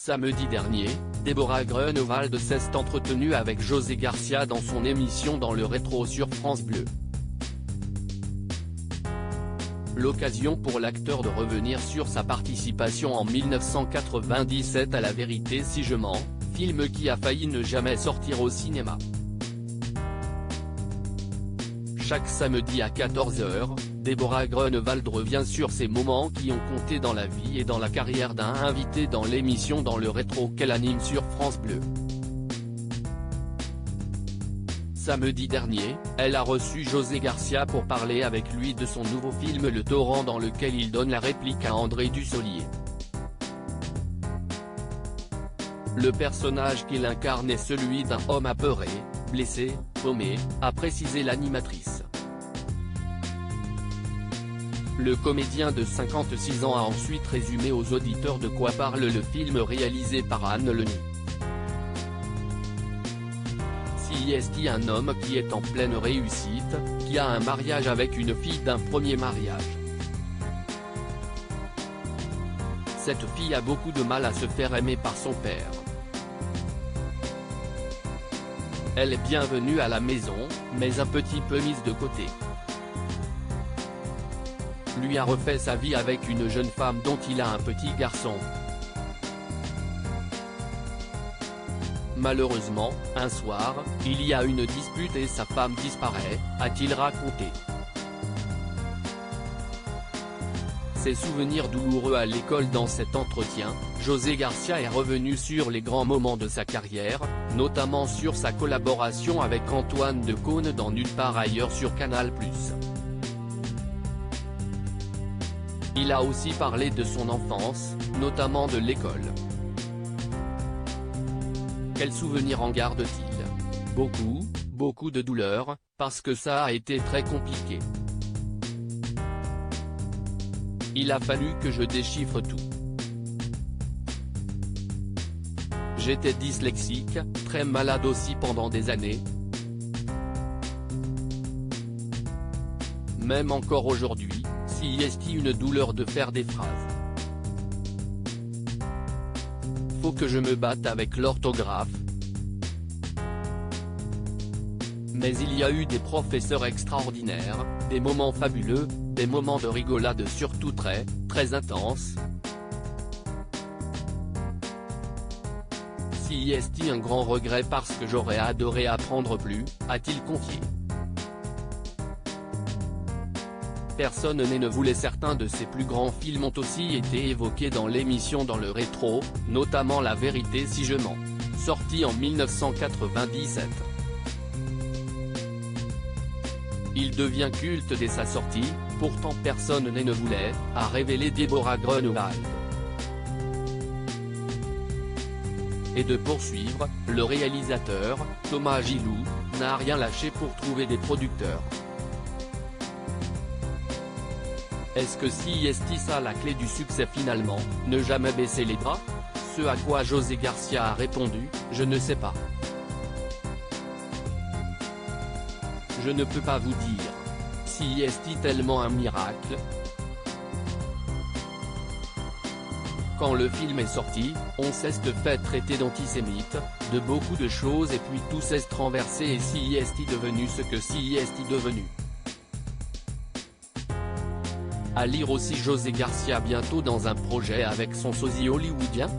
Samedi dernier, Déborah Grunewald s'est entretenue avec José Garcia dans son émission Dans le rétro sur France Bleu. L'occasion pour l'acteur de revenir sur sa participation en 1997 à La vérité si je mens, film qui a failli ne jamais sortir au cinéma. Chaque samedi à 14 h, Déborah Grunewald revient sur ces moments qui ont compté dans la vie et dans la carrière d'un invité dans l'émission Dans le rétro qu'elle anime sur France Bleu. Samedi dernier, elle a reçu José Garcia pour parler avec lui de son nouveau film Le Torrent dans lequel il donne la réplique à André Dussolier. Le personnage qu'il incarne est celui d'un homme apeuré, blessé, paumé, a précisé l'animatrice. Le comédien de 56 ans a ensuite résumé aux auditeurs de quoi parle le film réalisé par Anne Lenny. CIST, un homme qui est en pleine réussite, qui a un mariage avec une fille d'un premier mariage. Cette fille a beaucoup de mal à se faire aimer par son père. Elle est bienvenue à la maison, mais un petit peu mise de côté. Lui a refait sa vie avec une jeune femme dont il a un petit garçon. Malheureusement, un soir, il y a une dispute et sa femme disparaît, a-t-il raconté. Ses souvenirs douloureux à l'école. Dans cet entretien, José Garcia est revenu sur les grands moments de sa carrière, notamment sur sa collaboration avec Antoine Decaune dans Nulle part ailleurs sur Canal+. Il a aussi parlé de son enfance, notamment de l'école. Quels souvenirs en garde-t-il? Beaucoup de douleurs, parce que ça a été très compliqué. Il a fallu que je déchiffre tout. J'étais dyslexique, très malade aussi pendant des années. Même encore aujourd'hui, CIST une douleur de faire des phrases. Faut que je me batte avec l'orthographe. Mais il y a eu des professeurs extraordinaires, des moments fabuleux, des moments de rigolade surtout très intenses. CIST un grand regret parce que j'aurais adoré apprendre plus, a-t-il confié. Personne ne voulait. Certains de ses plus grands films ont aussi été évoqués dans l'émission Dans le rétro, notamment La vérité si je mens, sorti en 1997. Il devient culte dès sa sortie, pourtant personne ne voulait, a révélé Déborah Grunewald. Et de poursuivre, le réalisateur, Thomas Gilou, n'a rien lâché pour trouver des producteurs. Est-ce que CIST a la clé du succès finalement, ne jamais baisser les bras? Ce à quoi José Garcia a répondu, je ne sais pas. Je ne peux pas vous dire. CIST tellement un miracle. Quand le film est sorti, on s'est fait traiter d'antisémite, de beaucoup de choses et puis tout s'est renversé et CIST devenu ce que CIST devenu. À lire aussi José Garcia bientôt dans un projet avec son sosie hollywoodien.